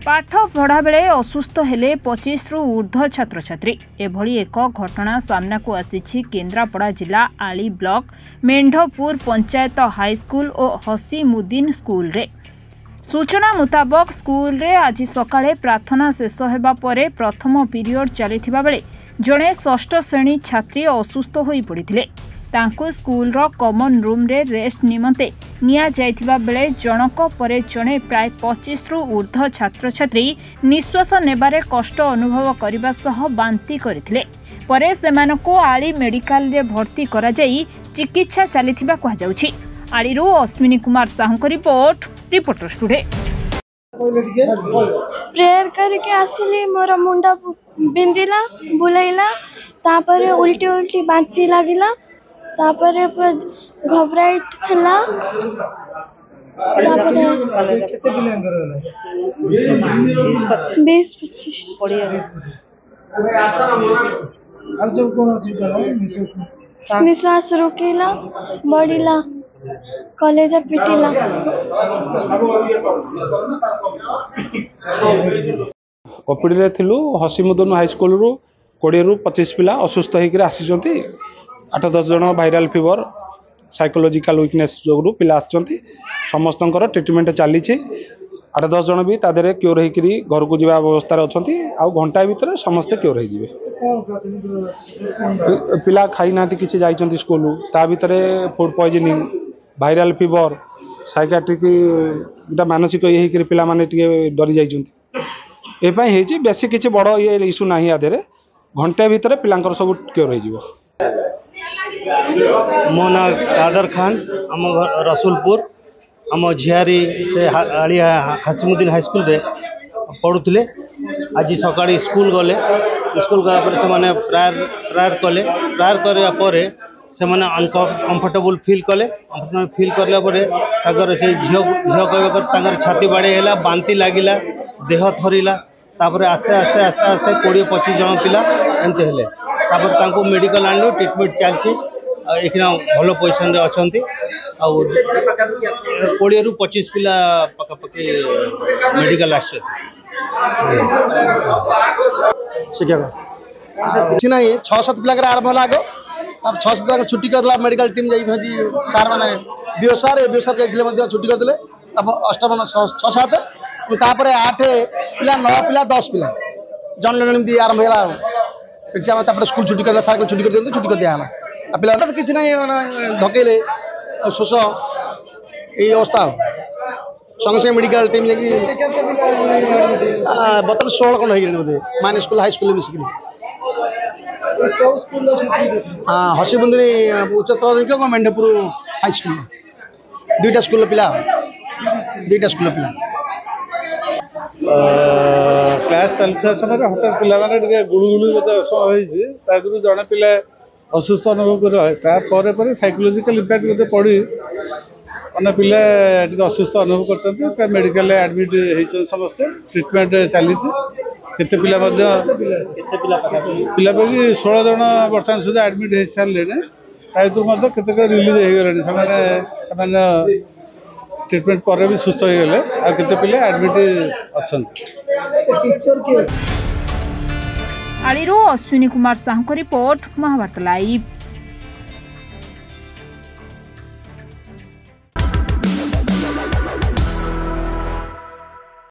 पाठ पढ़ा बेले असुस्थ हेले 25 रु ऊर्ध्व छात्र छात्री एभली एक घटना सामना को आसी केन्द्रापड़ा जिला आली ब्लॉक मेंढपुर पंचायत हाईस्कूल और हसीमुद्दीन स्कूल रे। सूचना मुताबक स्कूल रे आज सकाळे प्रार्थना शेष हेबा परे प्रथम पीरियड चलिथिबा बेले जड़े षष्ठ श्रेणी छात्री असुस्थ होई पड़िथिले। तांको स्कूल रो कॉमन रूम रे रेस्ट निमंते निया जायथिबा बेले जनक परे जणे प्राय 25 रु ऊर्ध्व छात्र छात्री निश्वास नेबारे कष्ट अनुभव करबा सह बांती करथिले। परे सेमानको आली मेडिकल रे भर्ती करा जाई चिकित्सा चलिथिबा कहा जाउछि। आलीरू Ashwini Kumar Sahu report reporter studio. Prayer करके आसिली मोर मुंडा बिंदिला बुलाइला तापर उल्टी उल्टी बांती लागिला तापर घबराइट हला तापर केते पिलांकर 20-25 बढ़िया अब जब कोन अछि करा निश्वास रुकिला बढ़िला कॉलेज पिटिला। ओपीडी रे थिलु हसीमुद्दीन हाई स्कूल रु 20 रु 25 पिला असुस्थ होकर आसीचंती। 8-10 जन वायरल फीवर साइकोलॉजिकल वीकनेस जोगु पिला आछंती। समस्तंकर ट्रीटमेंट चली 8-10 जन भी तादेरे क्योर होकर घर को जावा व्यवस्था अच्छी आउ घंटा भितर समस्ते क्योर हो जाए। पिला खाई ना कि जाइछंती स्कूल ता भितर food poisoning viral fever psychiatric इटा मानसिक ये पिला माने डरी जाइछंती। एपाई हेची बेसी किछि बड़ ये इशू नाही आधेरे घंटे भितर पिलांकर सब क्योर हो। मो ना कादर खान आम रसुलपुर आम झियारी से हसीमुद्दीन हाई स्कूल रे पढ़ुले। आज सकाळी स्कूल गले स्कूल गला पर से माने प्रायर कले प्रायर करया परे से माने अनकंफर्टेबल फील कले फील करला परे तागर से झियो कहबा कर तागर छाती बाडे हैला बांती लागिला देह थरिला तापर आस्ते आस्ते आस्ते आस्ते 20-25 जन पिला एंते हेले तापर तांको मेडिकल आनलो ट्रीटमेंट चलछि एखिना भलो पोजीशन रे अछंती आ 20 रु 25 पिला पकापकी मेडिकल आछथि शिक्षा କିଛି ନାହିଁ 6-7 ପିଲାଙ୍କର ଆରମ୍ଭ ହେଲା ଆଗ ତାପରେ 6-7 ପିଲାଙ୍କର ଛୁଟି କରିଦେଲା ମେଡିକାଲ ଟିମ୍ ଯାଇ ଭଜି ସାର୍ ମାନେ ବିଓ ସାର୍ ଯାଇଥିଲେ ମଧ୍ୟ ଛୁଟି କରିଦେଲେ। ତାପରେ ଅଷ୍ଟମ 6-7 ତାପରେ 8 ପିଲା 9 ପିଲା 10 ପିଲା ଜଣ ଜଣ ଏମିତି ଆରମ୍ଭ ହେଲା କିଛି ଆମେ ତାପରେ ସ୍କୁଲ ଛୁଟି କରିଦେଲା ସାର୍ ଛୁଟି କରିଦିଅନ୍ତୁ ଛୁଟି କରିଦିଆ ହେଲା ଆଉ ପିଲାମାନେ କିଛି ନାହିଁ ଧକେଇଲେ ଶୋଷ ଏଇ ଅବସ୍ଥା संगे मेडिकल टीम जाकि बर्तमान 16 खंड हो बोधे माने स्कूल हाई स्कूल मिसिक हसीमुद्दीन उच्चतर मेंढपुर हाई स्कूल दुईटा स्कूल पिला क्लास चलता समय हठात पिला माने गुळुगुळु समय जड़े पिला असुस्थ अनुभव कर साइकोलॉजिकल इम्पैक्ट पड़ी अने पिला असुस्थ अनुभव कर मेडिकल एडमिट होती समस्ते ट्रीटमेंट चली केते पिला पिला 16 जन बर्तमान सुधा एडमिट हो सारे केते रिलीज हो गले ट्रीटमेंट पर भी सुस्थ हो गले आ केते पिला एडमिट अच्छा। आलीरू अश्विनी कुमार साहू रिपोर्ट महाभारत लाइव।